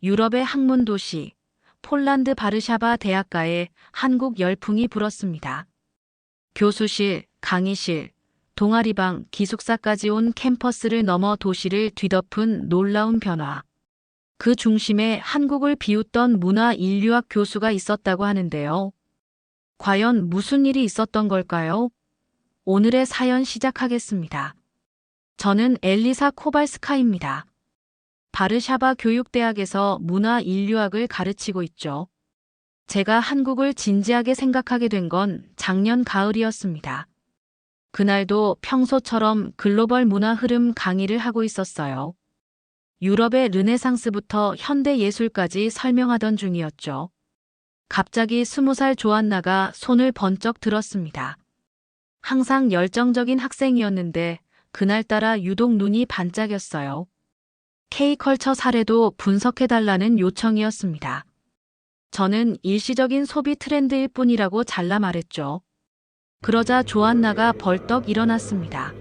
유럽의 학문 도시, 폴란드 바르샤바 대학가에 한국 열풍이 불었습니다. 교수실, 강의실, 동아리방, 기숙사까지 온 캠퍼스를 넘어 도시를 뒤덮은 놀라운 변화. 그 중심에 한국을 비웃던 문화 인류학 교수가 있었다고 하는데요. 과연 무슨 일이 있었던 걸까요? 오늘의 사연 시작하겠습니다. 저는 엘리사 코발스카입니다. 바르샤바 교육대학에서 문화 인류학을 가르치고 있죠. 제가 한국을 진지하게 생각하게 된 건 작년 가을이었습니다. 그날도 평소처럼 글로벌 문화 흐름 강의를 하고 있었어요. 유럽의 르네상스부터 현대 예술까지 설명하던 중이었죠. 갑자기 20살 조안나가 손을 번쩍 들었습니다. 항상 열정적인 학생이었는데 그날따라 유독 눈이 반짝였어요. K컬처 사례도 분석해달라는 요청이었습니다. 저는 일시적인 소비 트렌드일 뿐이라고 잘라 말했죠. 그러자 조안나가 벌떡 일어났습니다.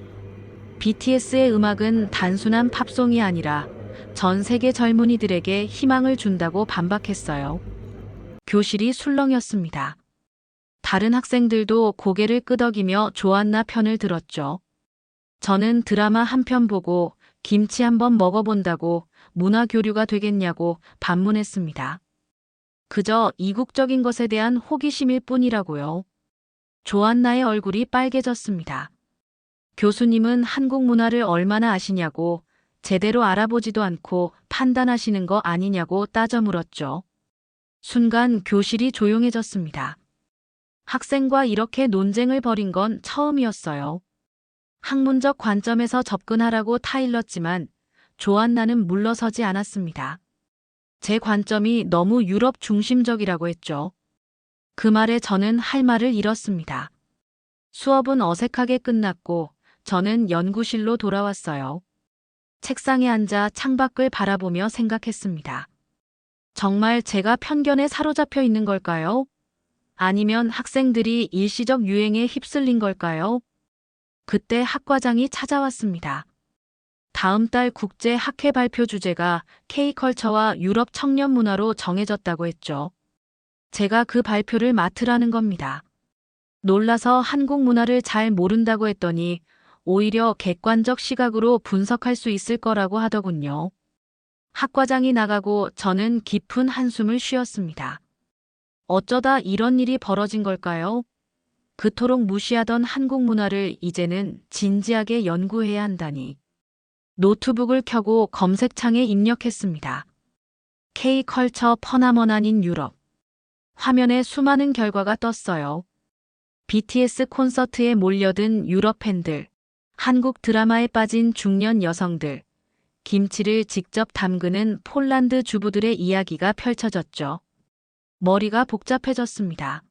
BTS의 음악은 단순한 팝송이 아니라 전 세계 젊은이들에게 희망을 준다고 반박했어요. 교실이 술렁였습니다. 다른 학생들도 고개를 끄덕이며 조안나 편을 들었죠. 저는 드라마 한 편 보고 김치 한번 먹어본다고 문화 교류가 되겠냐고 반문했습니다. 그저 이국적인 것에 대한 호기심일 뿐이라고요. 조안나의 얼굴이 빨개졌습니다. 교수님은 한국 문화를 얼마나 아시냐고 제대로 알아보지도 않고 판단하시는 거 아니냐고 따져 물었죠. 순간 교실이 조용해졌습니다. 학생과 이렇게 논쟁을 벌인 건 처음이었어요. 학문적 관점에서 접근하라고 타일렀지만 조안나는 물러서지 않았습니다. 제 관점이 너무 유럽 중심적이라고 했죠. 그 말에 저는 할 말을 잃었습니다. 수업은 어색하게 끝났고 저는 연구실로 돌아왔어요. 책상에 앉아 창밖을 바라보며 생각했습니다. 정말 제가 편견에 사로잡혀 있는 걸까요? 아니면 학생들이 일시적 유행에 휩쓸린 걸까요? 그때 학과장이 찾아왔습니다. 다음 달 국제 학회 발표 주제가 K컬처와 유럽 청년 문화로 정해졌다고 했죠. 제가 그 발표를 맡으라는 겁니다. 놀라서 한국 문화를 잘 모른다고 했더니 오히려 객관적 시각으로 분석할 수 있을 거라고 하더군요. 학과장이 나가고 저는 깊은 한숨을 쉬었습니다. 어쩌다 이런 일이 벌어진 걸까요? 그토록 무시하던 한국 문화를 이제는 진지하게 연구해야 한다니. 노트북을 켜고 검색창에 입력했습니다. K컬처 퍼나먼 유럽. 화면에 수많은 결과가 떴어요. BTS 콘서트에 몰려든 유럽 팬들, 한국 드라마에 빠진 중년 여성들, 김치를 직접 담그는 폴란드 주부들의 이야기가 펼쳐졌죠. 머리가 복잡해졌습니다.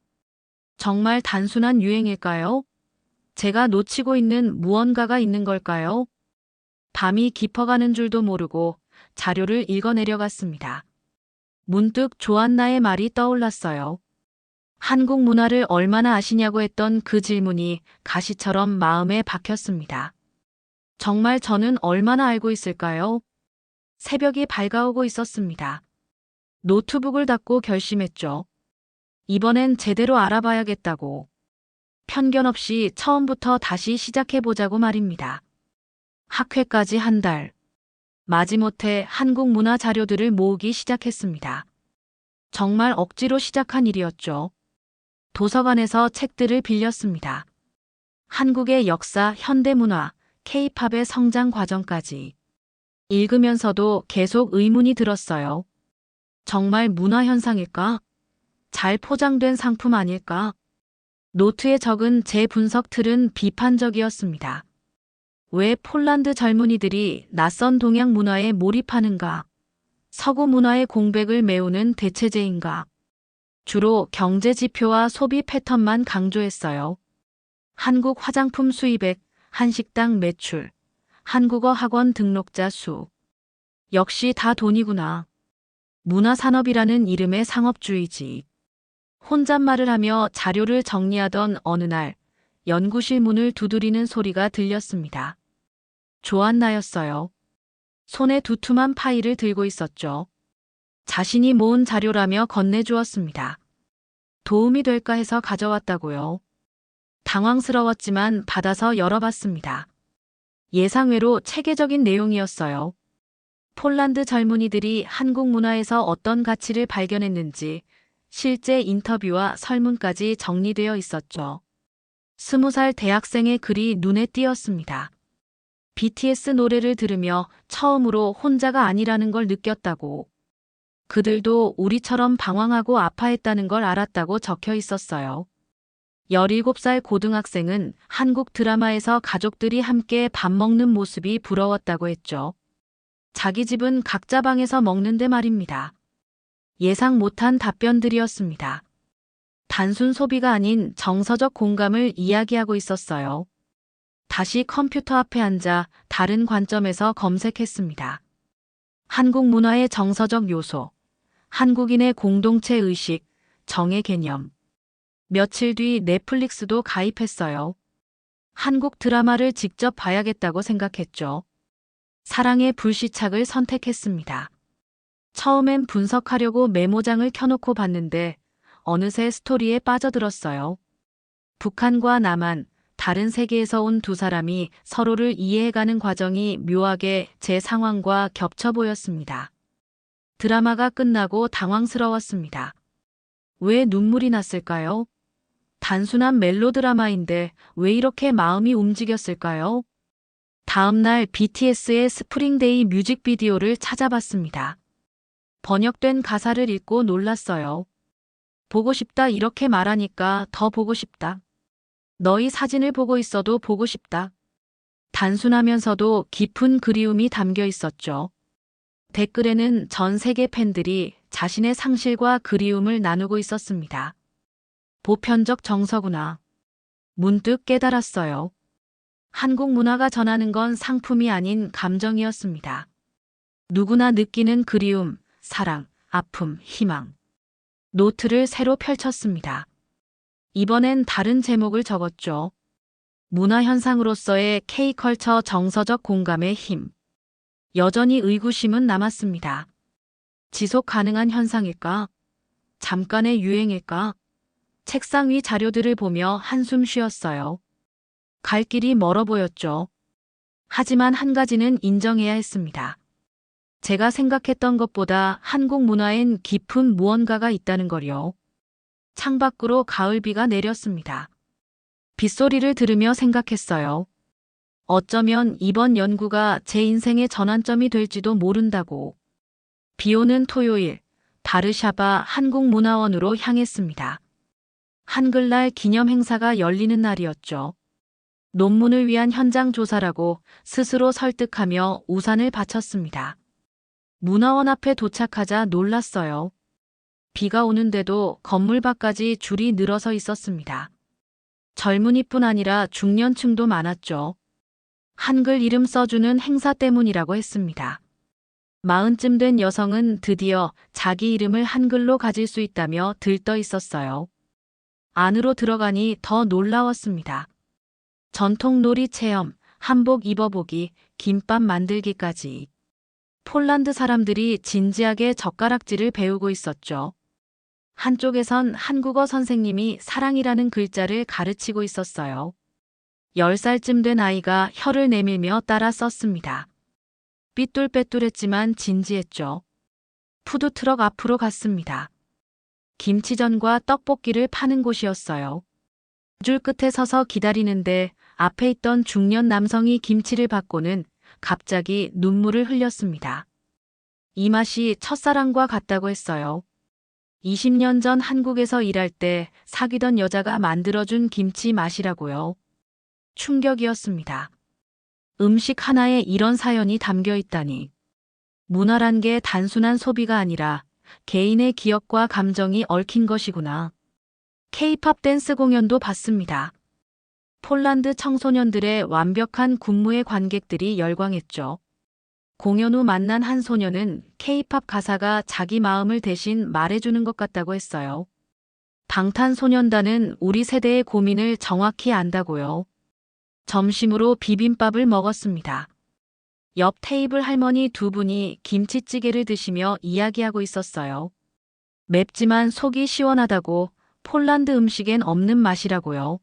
정말 단순한 유행일까요? 제가 놓치고 있는 무언가가 있는 걸까요? 밤이 깊어가는 줄도 모르고 자료를 읽어내려갔습니다. 문득 조안나의 말이 떠올랐어요. 한국 문화를 얼마나 아시냐고 했던 그 질문이 가시처럼 마음에 박혔습니다. 정말 저는 얼마나 알고 있을까요? 새벽이 밝아오고 있었습니다. 노트북을 닫고 결심했죠. 이번엔 제대로 알아봐야겠다고. 편견 없이 처음부터 다시 시작해보자고 말입니다. 학회까지 한 달. 마지못해 한국 문화 자료들을 모으기 시작했습니다. 정말 억지로 시작한 일이었죠. 도서관에서 책들을 빌렸습니다. 한국의 역사, 현대문화, K-팝의 성장 과정까지. 읽으면서도 계속 의문이 들었어요. 정말 문화 현상일까? 잘 포장된 상품 아닐까? 노트에 적은 제 분석 틀은 비판적이었습니다. 왜 폴란드 젊은이들이 낯선 동양 문화에 몰입하는가? 서구 문화의 공백을 메우는 대체제인가? 주로 경제 지표와 소비 패턴만 강조했어요. 한국 화장품 수입액, 한식당 매출, 한국어 학원 등록자 수. 역시 다 돈이구나. 문화산업이라는 이름의 상업주의지. 혼잣말을 하며 자료를 정리하던 어느 날 연구실 문을 두드리는 소리가 들렸습니다. 조안나였어요. 손에 두툼한 파일을 들고 있었죠. 자신이 모은 자료라며 건네주었습니다. 도움이 될까 해서 가져왔다고요. 당황스러웠지만 받아서 열어봤습니다. 예상외로 체계적인 내용이었어요. 폴란드 젊은이들이 한국 문화에서 어떤 가치를 발견했는지 실제 인터뷰와 설문까지 정리되어 있었죠. 20살 대학생의 글이 눈에 띄었습니다. BTS 노래를 들으며 처음으로 혼자가 아니라는 걸 느꼈다고. 그들도 우리처럼 방황하고 아파했다는 걸 알았다고 적혀 있었어요. 17살 고등학생은 한국 드라마에서 가족들이 함께 밥 먹는 모습이 부러웠다고 했죠. 자기 집은 각자 방에서 먹는데 말입니다. 예상 못한 답변들이었습니다. 단순 소비가 아닌 정서적 공감을 이야기하고 있었어요. 다시 컴퓨터 앞에 앉아 다른 관점에서 검색했습니다. 한국 문화의 정서적 요소, 한국인의 공동체 의식, 정의 개념. 며칠 뒤 넷플릭스도 가입했어요. 한국 드라마를 직접 봐야겠다고 생각했죠. 사랑의 불시착을 선택했습니다. 처음엔 분석하려고 메모장을 켜놓고 봤는데 어느새 스토리에 빠져들었어요. 북한과 남한, 다른 세계에서 온 두 사람이 서로를 이해해가는 과정이 묘하게 제 상황과 겹쳐 보였습니다. 드라마가 끝나고 당황스러웠습니다. 왜 눈물이 났을까요? 단순한 멜로드라마인데 왜 이렇게 마음이 움직였을까요? 다음 날 BTS의 스프링데이 뮤직비디오를 찾아봤습니다. 번역된 가사를 읽고 놀랐어요. 보고 싶다 이렇게 말하니까 더 보고 싶다. 너희 사진을 보고 있어도 보고 싶다. 단순하면서도 깊은 그리움이 담겨 있었죠. 댓글에는 전 세계 팬들이 자신의 상실과 그리움을 나누고 있었습니다. 보편적 정서구나. 문득 깨달았어요. 한국 문화가 전하는 건 상품이 아닌 감정이었습니다. 누구나 느끼는 그리움, 사랑, 아픔, 희망. 노트를 새로 펼쳤습니다. 이번엔 다른 제목을 적었죠. 문화현상으로서의 K컬처 정서적 공감의 힘. 여전히 의구심은 남았습니다. 지속 가능한 현상일까? 잠깐의 유행일까? 책상 위 자료들을 보며 한숨 쉬었어요. 갈 길이 멀어 보였죠. 하지만 한 가지는 인정해야 했습니다. 제가 생각했던 것보다 한국 문화엔 깊은 무언가가 있다는 걸요. 창밖으로 가을비가 내렸습니다. 빗소리를 들으며 생각했어요. 어쩌면 이번 연구가 제 인생의 전환점이 될지도 모른다고. 비 오는 토요일, 바르샤바 한국문화원으로 향했습니다. 한글날 기념 행사가 열리는 날이었죠. 논문을 위한 현장 조사라고 스스로 설득하며 우산을 바쳤습니다. 문화원 앞에 도착하자 놀랐어요. 비가 오는데도 건물 밖까지 줄이 늘어서 있었습니다. 젊은이뿐 아니라 중년층도 많았죠. 한글 이름 써주는 행사 때문이라고 했습니다. 40쯤 된 여성은 드디어 자기 이름을 한글로 가질 수 있다며 들떠 있었어요. 안으로 들어가니 더 놀라웠습니다. 전통 놀이 체험, 한복 입어보기, 김밥 만들기까지. 폴란드 사람들이 진지하게 젓가락질을 배우고 있었죠. 한쪽에선 한국어 선생님이 사랑이라는 글자를 가르치고 있었어요. 10살쯤 된 아이가 혀를 내밀며 따라 썼습니다. 삐뚤빼뚤했지만 진지했죠. 푸드트럭 앞으로 갔습니다. 김치전과 떡볶이를 파는 곳이었어요. 줄 끝에 서서 기다리는데 앞에 있던 중년 남성이 김치를 받고는 갑자기 눈물을 흘렸습니다. 이 맛이 첫사랑과 같다고 했어요. 20년 전 한국에서 일할 때 사귀던 여자가 만들어준 김치 맛이라고요. 충격이었습니다. 음식 하나에 이런 사연이 담겨 있다니. 문화란 게 단순한 소비가 아니라 개인의 기억과 감정이 얽힌 것이구나. K-팝 댄스 공연도 봤습니다. 폴란드 청소년들의 완벽한 군무의 관객들이 열광했죠. 공연 후 만난 한 소녀는 K-팝 가사가 자기 마음을 대신 말해주는 것 같다고 했어요. 방탄소년단은 우리 세대의 고민을 정확히 안다고요. 점심으로 비빔밥을 먹었습니다. 옆 테이블 할머니 두 분이 김치찌개를 드시며 이야기하고 있었어요. 맵지만 속이 시원하다고, 폴란드 음식엔 없는 맛이라고요.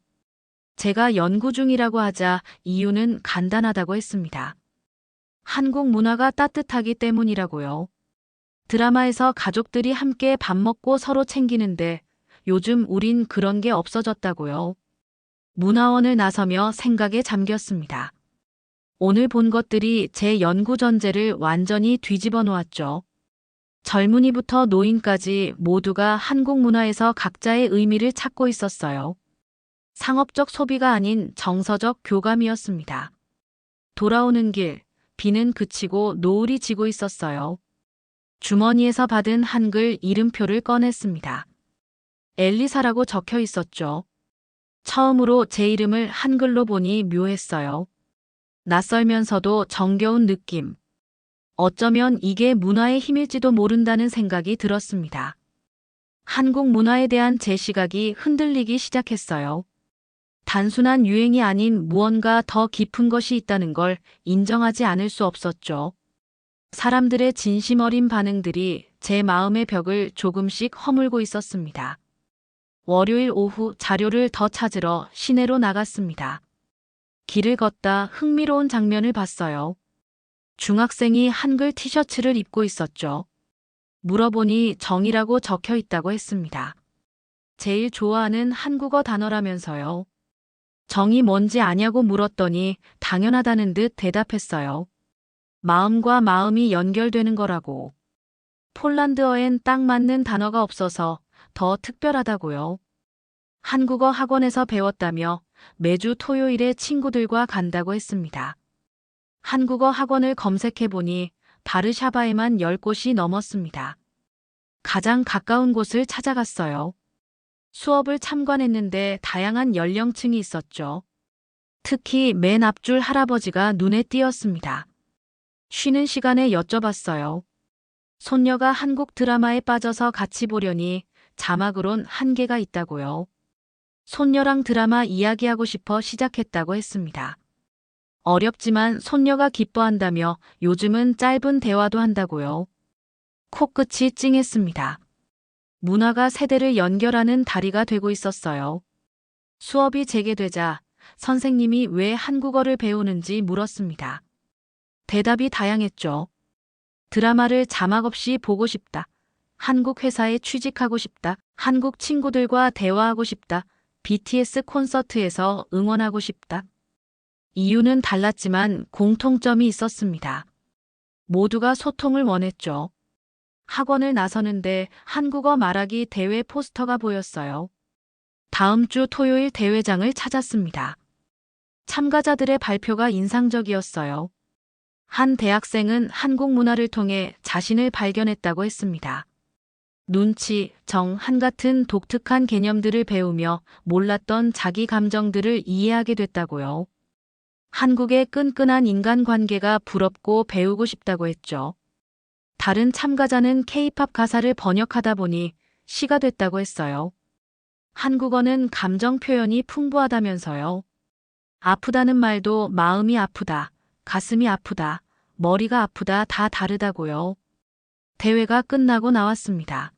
제가 연구 중이라고 하자 이유는 간단하다고 했습니다. 한국 문화가 따뜻하기 때문이라고요. 드라마에서 가족들이 함께 밥 먹고 서로 챙기는데 요즘 우린 그런 게 없어졌다고요. 문화원을 나서며 생각에 잠겼습니다. 오늘 본 것들이 제 연구 전제를 완전히 뒤집어 놓았죠. 젊은이부터 노인까지 모두가 한국 문화에서 각자의 의미를 찾고 있었어요. 상업적 소비가 아닌 정서적 교감이었습니다. 돌아오는 길, 비는 그치고 노을이 지고 있었어요. 주머니에서 받은 한글 이름표를 꺼냈습니다. 엘리사라고 적혀 있었죠. 처음으로 제 이름을 한글로 보니 묘했어요. 낯설면서도 정겨운 느낌. 어쩌면 이게 문화의 힘일지도 모른다는 생각이 들었습니다. 한국 문화에 대한 제 시각이 흔들리기 시작했어요. 단순한 유행이 아닌 무언가 더 깊은 것이 있다는 걸 인정하지 않을 수 없었죠. 사람들의 진심 어린 반응들이 제 마음의 벽을 조금씩 허물고 있었습니다. 월요일 오후 자료를 더 찾으러 시내로 나갔습니다. 길을 걷다 흥미로운 장면을 봤어요. 중학생이 한글 티셔츠를 입고 있었죠. 물어보니 정이라고 적혀 있다고 했습니다. 제일 좋아하는 한국어 단어라면서요. 정이 뭔지 아냐고 물었더니 당연하다는 듯 대답했어요. 마음과 마음이 연결되는 거라고. 폴란드어엔 딱 맞는 단어가 없어서 더 특별하다고요. 한국어 학원에서 배웠다며 매주 토요일에 친구들과 간다고 했습니다. 한국어 학원을 검색해보니 바르샤바에만 10곳이 넘었습니다. 가장 가까운 곳을 찾아갔어요. 수업을 참관했는데 다양한 연령층이 있었죠. 특히 맨 앞줄 할아버지가 눈에 띄었습니다. 쉬는 시간에 여쭤봤어요. 손녀가 한국 드라마에 빠져서 같이 보려니 자막으론 한계가 있다고요. 손녀랑 드라마 이야기하고 싶어 시작했다고 했습니다. 어렵지만 손녀가 기뻐한다며 요즘은 짧은 대화도 한다고요. 코끝이 찡했습니다. 문화가 세대를 연결하는 다리가 되고 있었어요. 수업이 재개되자 선생님이 왜 한국어를 배우는지 물었습니다. 대답이 다양했죠. 드라마를 자막 없이 보고 싶다. 한국 회사에 취직하고 싶다. 한국 친구들과 대화하고 싶다. BTS 콘서트에서 응원하고 싶다. 이유는 달랐지만 공통점이 있었습니다. 모두가 소통을 원했죠. 학원을 나서는데 한국어 말하기 대회 포스터가 보였어요. 다음 주 토요일 대회장을 찾았습니다. 참가자들의 발표가 인상적이었어요. 한 대학생은 한국 문화를 통해 자신을 발견했다고 했습니다. 눈치, 정, 한 같은 독특한 개념들을 배우며 몰랐던 자기 감정들을 이해하게 됐다고요. 한국의 끈끈한 인간관계가 부럽고 배우고 싶다고 했죠. 다른 참가자는 K-팝 가사를 번역하다 보니 시가 됐다고 했어요. 한국어는 감정 표현이 풍부하다면서요. 아프다는 말도 마음이 아프다, 가슴이 아프다, 머리가 아프다 다 다르다고요. 대회가 끝나고 나왔습니다.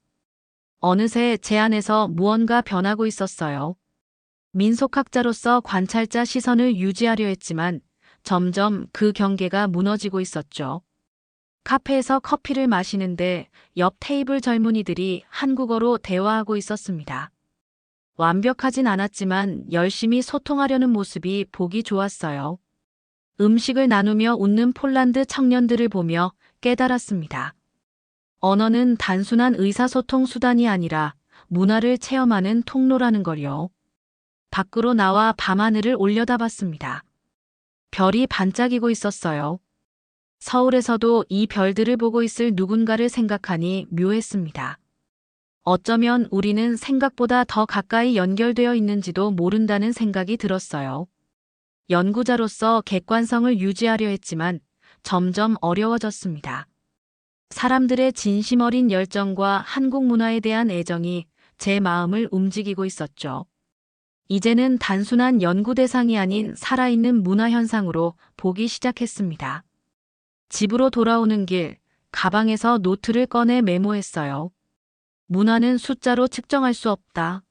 어느새 제 안에서 무언가 변하고 있었어요. 민속학자로서 관찰자 시선을 유지하려 했지만 점점 그 경계가 무너지고 있었죠. 카페에서 커피를 마시는데 옆 테이블 젊은이들이 한국어로 대화하고 있었습니다. 완벽하진 않았지만 열심히 소통하려는 모습이 보기 좋았어요. 음식을 나누며 웃는 폴란드 청년들을 보며 깨달았습니다. 언어는 단순한 의사소통 수단이 아니라 문화를 체험하는 통로라는 걸요. 밖으로 나와 밤하늘을 올려다봤습니다. 별이 반짝이고 있었어요. 서울에서도 이 별들을 보고 있을 누군가를 생각하니 묘했습니다. 어쩌면 우리는 생각보다 더 가까이 연결되어 있는지도 모른다는 생각이 들었어요. 연구자로서 객관성을 유지하려 했지만 점점 어려워졌습니다. 사람들의 진심 어린 열정과 한국 문화에 대한 애정이 제 마음을 움직이고 있었죠. 이제는 단순한 연구 대상이 아닌 살아있는 문화 현상으로 보기 시작했습니다. 집으로 돌아오는 길, 가방에서 노트를 꺼내 메모했어요. 문화는 숫자로 측정할 수 없다.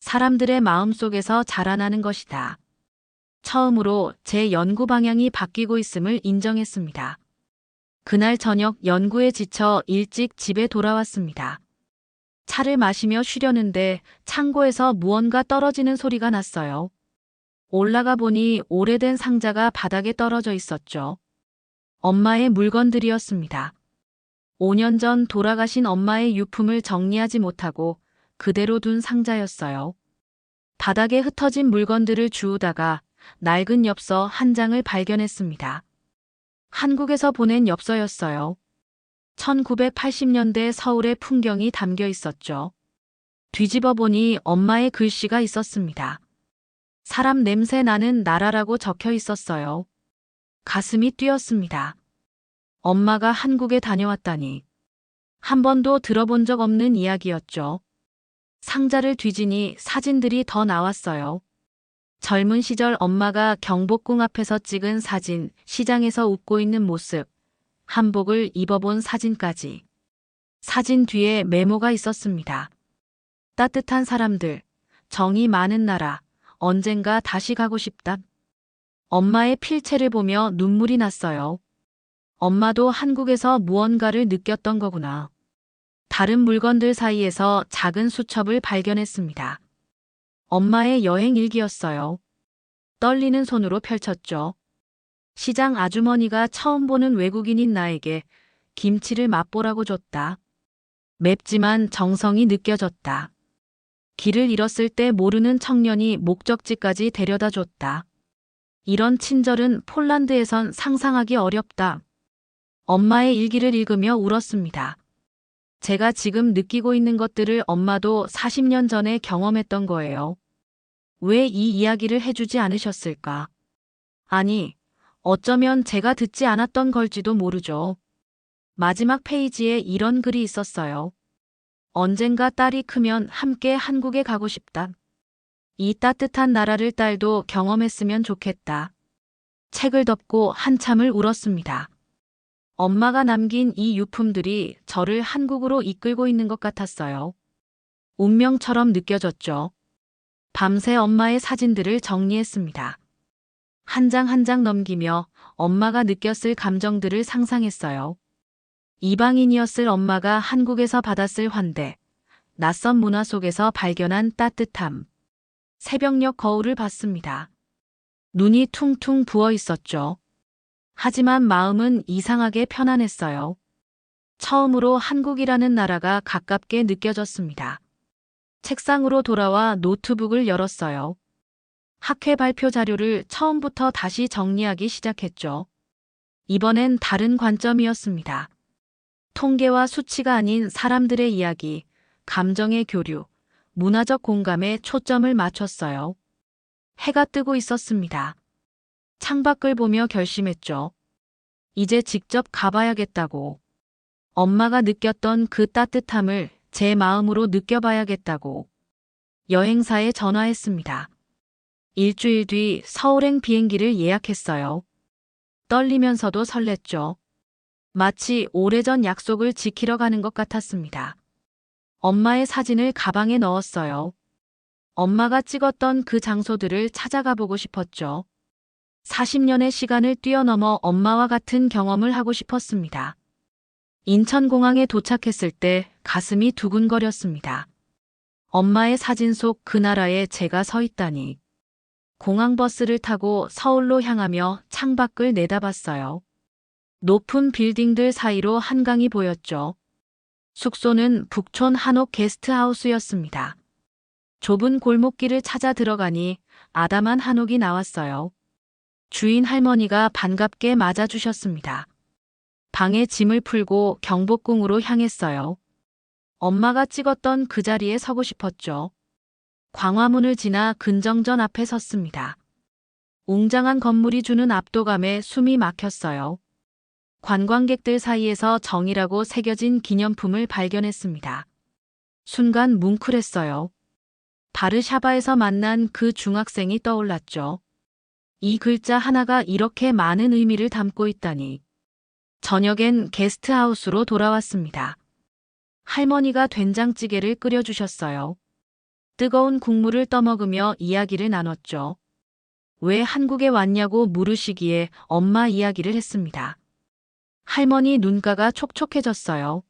사람들의 마음속에서 자라나는 것이다. 처음으로 제 연구 방향이 바뀌고 있음을 인정했습니다. 그날 저녁 연구에 지쳐 일찍 집에 돌아왔습니다. 차를 마시며 쉬려는데 창고에서 무언가 떨어지는 소리가 났어요. 올라가 보니 오래된 상자가 바닥에 떨어져 있었죠. 엄마의 물건들이었습니다. 5년 전 돌아가신 엄마의 유품을 정리하지 못하고 그대로 둔 상자였어요. 바닥에 흩어진 물건들을 주우다가 낡은 엽서 한 장을 발견했습니다. 한국에서 보낸 엽서였어요. 1980년대 서울의 풍경이 담겨 있었죠. 뒤집어 보니 엄마의 글씨가 있었습니다. 사람 냄새 나는 나라라고 적혀 있었어요. 가슴이 뛰었습니다. 엄마가 한국에 다녀왔다니. 한 번도 들어본 적 없는 이야기였죠. 상자를 뒤지니 사진들이 더 나왔어요. 젊은 시절 엄마가 경복궁 앞에서 찍은 사진, 시장에서 웃고 있는 모습, 한복을 입어본 사진까지. 사진 뒤에 메모가 있었습니다. 따뜻한 사람들, 정이 많은 나라, 언젠가 다시 가고 싶다. 엄마의 필체를 보며 눈물이 났어요. 엄마도 한국에서 무언가를 느꼈던 거구나. 다른 물건들 사이에서 작은 수첩을 발견했습니다. 엄마의 여행 일기였어요. 떨리는 손으로 펼쳤죠. 시장 아주머니가 처음 보는 외국인인 나에게 김치를 맛보라고 줬다. 맵지만 정성이 느껴졌다. 길을 잃었을 때 모르는 청년이 목적지까지 데려다 줬다. 이런 친절은 폴란드에선 상상하기 어렵다. 엄마의 일기를 읽으며 울었습니다. 제가 지금 느끼고 있는 것들을 엄마도 40년 전에 경험했던 거예요. 왜 이 이야기를 해주지 않으셨을까? 아니, 어쩌면 제가 듣지 않았던 걸지도 모르죠. 마지막 페이지에 이런 글이 있었어요. 언젠가 딸이 크면 함께 한국에 가고 싶다. 이 따뜻한 나라를 딸도 경험했으면 좋겠다. 책을 덮고 한참을 울었습니다. 엄마가 남긴 이 유품들이 저를 한국으로 이끌고 있는 것 같았어요. 운명처럼 느껴졌죠. 밤새 엄마의 사진들을 정리했습니다. 한 장 한 장 넘기며 엄마가 느꼈을 감정들을 상상했어요. 이방인이었을 엄마가 한국에서 받았을 환대, 낯선 문화 속에서 발견한 따뜻함. 새벽녘 거울을 봤습니다. 눈이 퉁퉁 부어 있었죠. 하지만 마음은 이상하게 편안했어요. 처음으로 한국이라는 나라가 가깝게 느껴졌습니다. 책상으로 돌아와 노트북을 열었어요. 학회 발표 자료를 처음부터 다시 정리하기 시작했죠. 이번엔 다른 관점이었습니다. 통계와 수치가 아닌 사람들의 이야기, 감정의 교류, 문화적 공감에 초점을 맞췄어요. 해가 뜨고 있었습니다. 창밖을 보며 결심했죠. 이제 직접 가봐야겠다고. 엄마가 느꼈던 그 따뜻함을 제 마음으로 느껴봐야겠다고. 여행사에 전화했습니다. 일주일 뒤 서울행 비행기를 예약했어요. 떨리면서도 설렜죠. 마치 오래전 약속을 지키러 가는 것 같았습니다. 엄마의 사진을 가방에 넣었어요. 엄마가 찍었던 그 장소들을 찾아가 보고 싶었죠. 40년의 시간을 뛰어넘어 엄마와 같은 경험을 하고 싶었습니다. 인천공항에 도착했을 때 가슴이 두근거렸습니다. 엄마의 사진 속 그 나라에 제가 서 있다니. 공항버스를 타고 서울로 향하며 창밖을 내다봤어요. 높은 빌딩들 사이로 한강이 보였죠. 숙소는 북촌 한옥 게스트하우스였습니다. 좁은 골목길을 찾아 들어가니 아담한 한옥이 나왔어요. 주인 할머니가 반갑게 맞아주셨습니다. 방에 짐을 풀고 경복궁으로 향했어요. 엄마가 찍었던 그 자리에 서고 싶었죠. 광화문을 지나 근정전 앞에 섰습니다. 웅장한 건물이 주는 압도감에 숨이 막혔어요. 관광객들 사이에서 정이라고 새겨진 기념품을 발견했습니다. 순간 뭉클했어요. 바르샤바에서 만난 그 중학생이 떠올랐죠. 이 글자 하나가 이렇게 많은 의미를 담고 있다니. 저녁엔 게스트하우스로 돌아왔습니다. 할머니가 된장찌개를 끓여주셨어요. 뜨거운 국물을 떠먹으며 이야기를 나눴죠. 왜 한국에 왔냐고 물으시기에 엄마 이야기를 했습니다. 할머니 눈가가 촉촉해졌어요.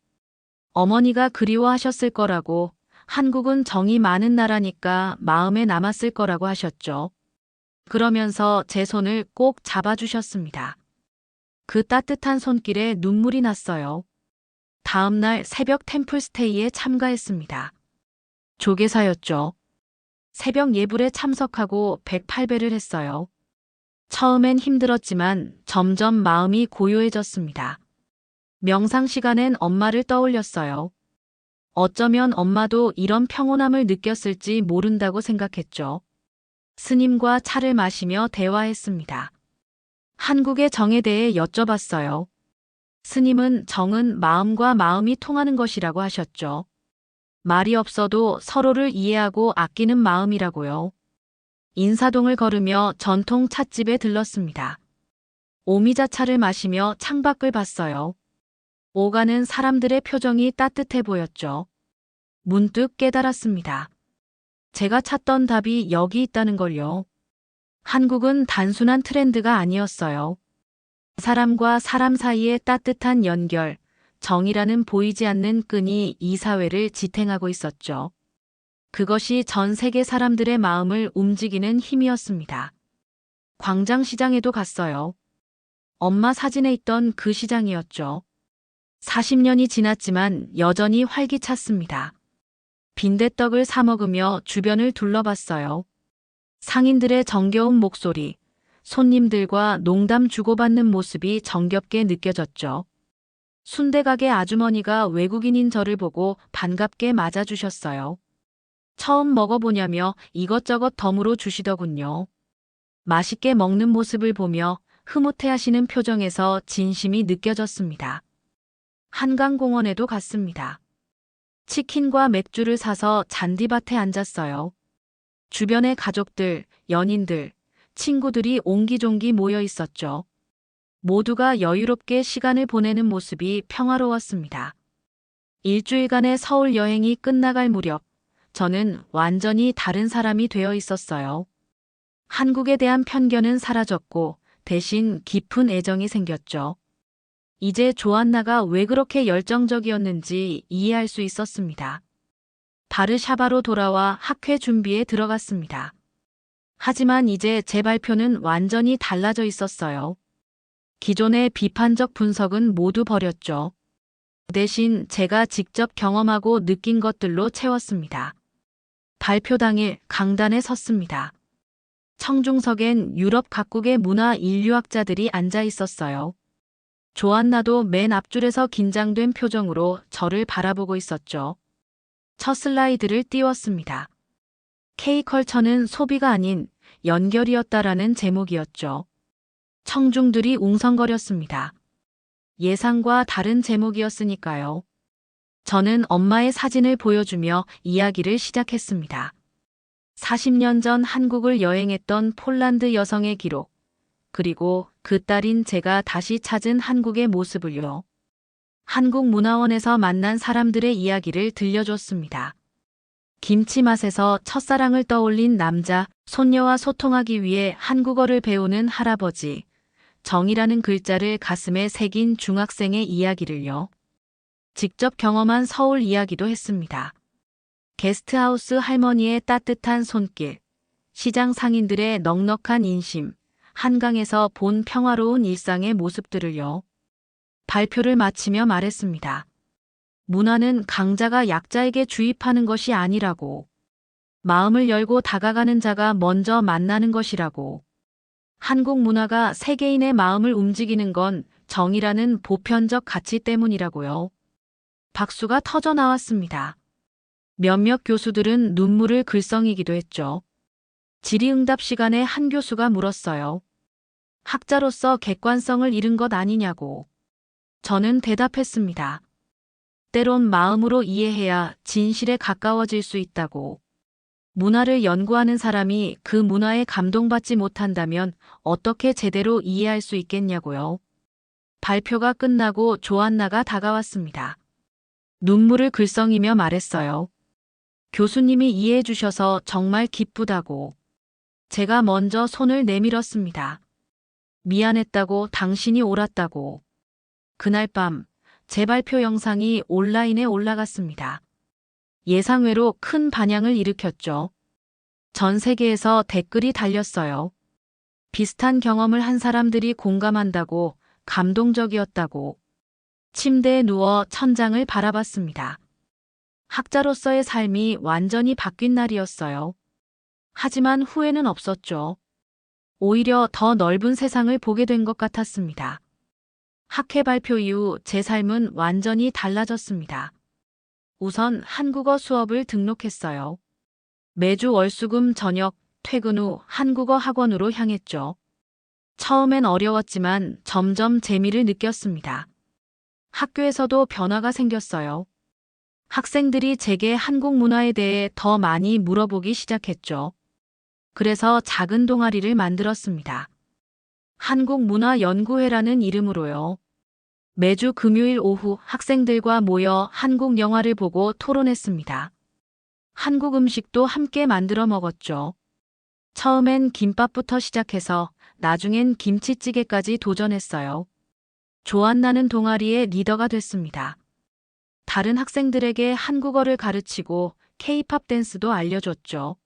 어머니가 그리워하셨을 거라고, 한국은 정이 많은 나라니까 마음에 남았을 거라고 하셨죠. 그러면서 제 손을 꼭 잡아주셨습니다. 그 따뜻한 손길에 눈물이 났어요. 다음 날 새벽 템플스테이에 참가했습니다. 조계사였죠. 새벽 예불에 참석하고 108배를 했어요. 처음엔 힘들었지만 점점 마음이 고요해졌습니다. 명상 시간엔 엄마를 떠올렸어요. 어쩌면 엄마도 이런 평온함을 느꼈을지 모른다고 생각했죠. 스님과 차를 마시며 대화했습니다. 한국의 정에 대해 여쭤봤어요. 스님은 정은 마음과 마음이 통하는 것이라고 하셨죠. 말이 없어도 서로를 이해하고 아끼는 마음이라고요. 인사동을 걸으며 전통 찻집에 들렀습니다. 오미자차를 마시며 창밖을 봤어요. 오가는 사람들의 표정이 따뜻해 보였죠. 문득 깨달았습니다. 제가 찾던 답이 여기 있다는 걸요. 한국은 단순한 트렌드가 아니었어요. 사람과 사람 사이의 따뜻한 연결, 정이라는 보이지 않는 끈이 이 사회를 지탱하고 있었죠. 그것이 전 세계 사람들의 마음을 움직이는 힘이었습니다. 광장시장에도 갔어요. 엄마 사진에 있던 그 시장이었죠. 40년이 지났지만 여전히 활기찼습니다. 빈대떡을 사 먹으며 주변을 둘러봤어요. 상인들의 정겨운 목소리, 손님들과 농담 주고받는 모습이 정겹게 느껴졌죠. 순대가게 아주머니가 외국인인 저를 보고 반갑게 맞아주셨어요. 처음 먹어보냐며 이것저것 덤으로 주시더군요. 맛있게 먹는 모습을 보며 흐뭇해하시는 표정에서 진심이 느껴졌습니다. 한강공원에도 갔습니다. 치킨과 맥주를 사서 잔디밭에 앉았어요. 주변에 가족들, 연인들, 친구들이 옹기종기 모여 있었죠. 모두가 여유롭게 시간을 보내는 모습이 평화로웠습니다. 일주일간의 서울 여행이 끝나갈 무렵, 저는 완전히 다른 사람이 되어 있었어요. 한국에 대한 편견은 사라졌고 대신 깊은 애정이 생겼죠. 이제 조안나가 왜 그렇게 열정적이었는지 이해할 수 있었습니다. 바르샤바로 돌아와 학회 준비에 들어갔습니다. 하지만 이제 제 발표는 완전히 달라져 있었어요. 기존의 비판적 분석은 모두 버렸죠. 대신 제가 직접 경험하고 느낀 것들로 채웠습니다. 발표 당일 강단에 섰습니다. 청중석엔 유럽 각국의 문화 인류학자들이 앉아 있었어요. 조안나도 맨 앞줄에서 긴장된 표정으로 저를 바라보고 있었죠. 첫 슬라이드를 띄웠습니다. K컬처는 소비가 아닌 연결이었다라는 제목이었죠. 청중들이 웅성거렸습니다. 예상과 다른 제목이었으니까요. 저는 엄마의 사진을 보여주며 이야기를 시작했습니다. 40년 전 한국을 여행했던 폴란드 여성의 기록, 그리고 그 딸인 제가 다시 찾은 한국의 모습을요. 한국문화원에서 만난 사람들의 이야기를 들려줬습니다. 김치 맛에서 첫사랑을 떠올린 남자, 손녀와 소통하기 위해 한국어를 배우는 할아버지, 정이라는 글자를 가슴에 새긴 중학생의 이야기를요. 직접 경험한 서울 이야기도 했습니다. 게스트하우스 할머니의 따뜻한 손길, 시장 상인들의 넉넉한 인심, 한강에서 본 평화로운 일상의 모습들을요. 발표를 마치며 말했습니다. 문화는 강자가 약자에게 주입하는 것이 아니라고. 마음을 열고 다가가는 자가 먼저 만나는 것이라고. 한국 문화가 세계인의 마음을 움직이는 건 정이라는 보편적 가치 때문이라고요. 박수가 터져 나왔습니다. 몇몇 교수들은 눈물을 글썽이기도 했죠. 질의응답 시간에 한 교수가 물었어요. 학자로서 객관성을 잃은 것 아니냐고. 저는 대답했습니다. 때론 마음으로 이해해야 진실에 가까워질 수 있다고. 문화를 연구하는 사람이 그 문화에 감동받지 못한다면 어떻게 제대로 이해할 수 있겠냐고요. 발표가 끝나고 조안나가 다가왔습니다. 눈물을 글썽이며 말했어요. 교수님이 이해해 주셔서 정말 기쁘다고. 제가 먼저 손을 내밀었습니다. 미안했다고, 당신이 옳았다고. 그날 밤 제 발표 영상이 온라인에 올라갔습니다. 예상외로 큰 반향을 일으켰죠. 전 세계에서 댓글이 달렸어요. 비슷한 경험을 한 사람들이 공감한다고, 감동적이었다고. 침대에 누워 천장을 바라봤습니다. 학자로서의 삶이 완전히 바뀐 날이었어요. 하지만 후회는 없었죠. 오히려 더 넓은 세상을 보게 된 것 같았습니다. 학회 발표 이후 제 삶은 완전히 달라졌습니다. 우선 한국어 수업을 등록했어요. 매주 월수금 저녁 퇴근 후 한국어 학원으로 향했죠. 처음엔 어려웠지만 점점 재미를 느꼈습니다. 학교에서도 변화가 생겼어요. 학생들이 제게 한국 문화에 대해 더 많이 물어보기 시작했죠. 그래서 작은 동아리를 만들었습니다. 한국문화연구회라는 이름으로요. 매주 금요일 오후 학생들과 모여 한국 영화를 보고 토론했습니다. 한국 음식도 함께 만들어 먹었죠. 처음엔 김밥부터 시작해서 나중엔 김치찌개까지 도전했어요. 조안나는 동아리의 리더가 됐습니다. 다른 학생들에게 한국어를 가르치고 K-팝 댄스도 알려줬죠.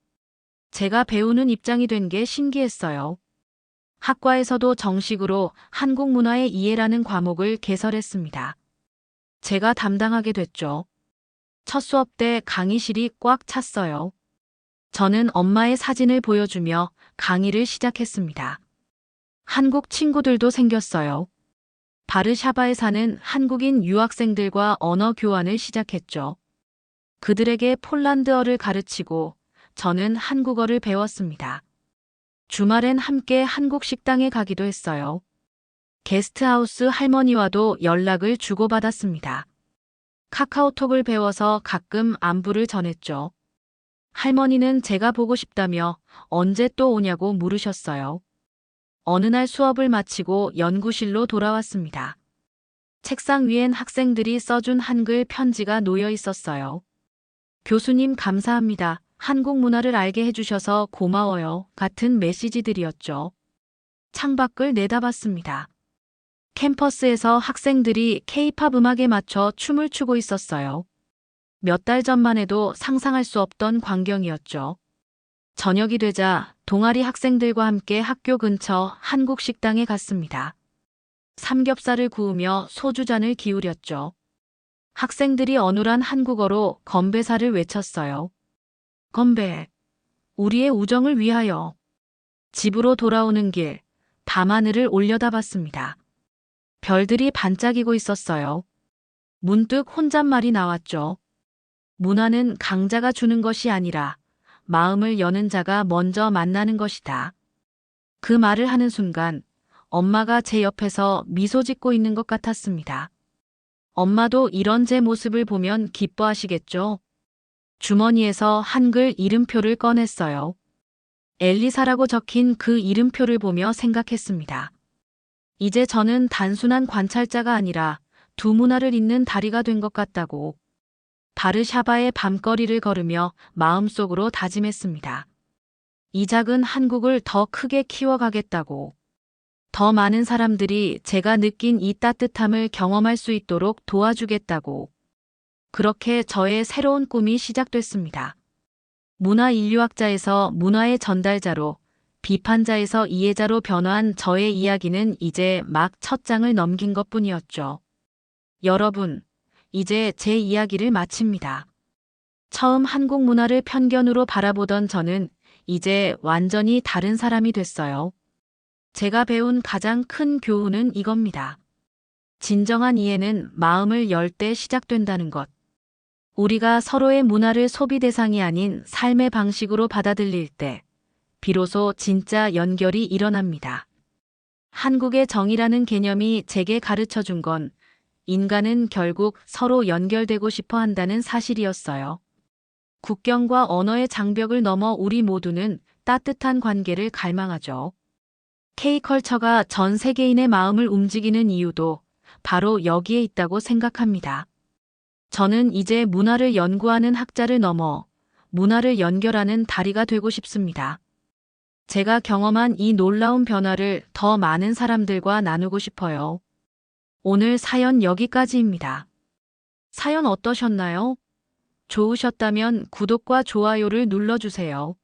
제가 배우는 입장이 된 게 신기했어요. 학과에서도 정식으로 한국 문화의 이해라는 과목을 개설했습니다. 제가 담당하게 됐죠. 첫 수업 때 강의실이 꽉 찼어요. 저는 엄마의 사진을 보여주며 강의를 시작했습니다. 한국 친구들도 생겼어요. 바르샤바에 사는 한국인 유학생들과 언어 교환을 시작했죠. 그들에게 폴란드어를 가르치고 저는 한국어를 배웠습니다. 주말엔 함께 한국 식당에 가기도 했어요. 게스트하우스 할머니와도 연락을 주고받았습니다. 카카오톡을 배워서 가끔 안부를 전했죠. 할머니는 제가 보고 싶다며 언제 또 오냐고 물으셨어요. 어느 날 수업을 마치고 연구실로 돌아왔습니다. 책상 위엔 학생들이 써준 한글 편지가 놓여 있었어요. 교수님 감사합니다. 한국 문화를 알게 해주셔서 고마워요. 같은 메시지들이었죠. 창밖을 내다봤습니다. 캠퍼스에서 학생들이 K-팝 음악에 맞춰 춤을 추고 있었어요. 몇 달 전만 해도 상상할 수 없던 광경이었죠. 저녁이 되자 동아리 학생들과 함께 학교 근처 한국 식당에 갔습니다. 삼겹살을 구우며 소주잔을 기울였죠. 학생들이 어눌한 한국어로 건배사를 외쳤어요. 건배. 우리의 우정을 위하여. 집으로 돌아오는 길, 밤하늘을 올려다봤습니다. 별들이 반짝이고 있었어요. 문득 혼잣말이 나왔죠. 문화는 강자가 주는 것이 아니라 마음을 여는 자가 먼저 만나는 것이다. 그 말을 하는 순간 엄마가 제 옆에서 미소 짓고 있는 것 같았습니다. 엄마도 이런 제 모습을 보면 기뻐하시겠죠? 주머니에서 한글 이름표를 꺼냈어요. 엘리사라고 적힌 그 이름표를 보며 생각했습니다. 이제 저는 단순한 관찰자가 아니라 두 문화를 잇는 다리가 된 것 같다고. 바르샤바의 밤거리를 걸으며 마음속으로 다짐했습니다. 이 작은 한국을 더 크게 키워가겠다고. 더 많은 사람들이 제가 느낀 이 따뜻함을 경험할 수 있도록 도와주겠다고. 그렇게 저의 새로운 꿈이 시작됐습니다. 문화인류학자에서 문화의 전달자로, 비판자에서 이해자로 변화한 저의 이야기는 이제 막 첫 장을 넘긴 것뿐이었죠. 여러분, 이제 제 이야기를 마칩니다. 처음 한국 문화를 편견으로 바라보던 저는 이제 완전히 다른 사람이 됐어요. 제가 배운 가장 큰 교훈은 이겁니다. 진정한 이해는 마음을 열 때 시작된다는 것. 우리가 서로의 문화를 소비 대상이 아닌 삶의 방식으로 받아들일 때 비로소 진짜 연결이 일어납니다. 한국의 정이라는 개념이 제게 가르쳐 준 건 인간은 결국 서로 연결되고 싶어 한다는 사실이었어요. 국경과 언어의 장벽을 넘어 우리 모두는 따뜻한 관계를 갈망하죠. K컬처가 전 세계인의 마음을 움직이는 이유도 바로 여기에 있다고 생각합니다. 저는 이제 문화를 연구하는 학자를 넘어 문화를 연결하는 다리가 되고 싶습니다. 제가 경험한 이 놀라운 변화를 더 많은 사람들과 나누고 싶어요. 오늘 사연 여기까지입니다. 사연 어떠셨나요? 좋으셨다면 구독과 좋아요를 눌러주세요.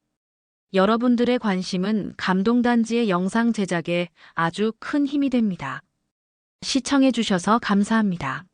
여러분들의 관심은 감동단지의 영상 제작에 아주 큰 힘이 됩니다. 시청해주셔서 감사합니다.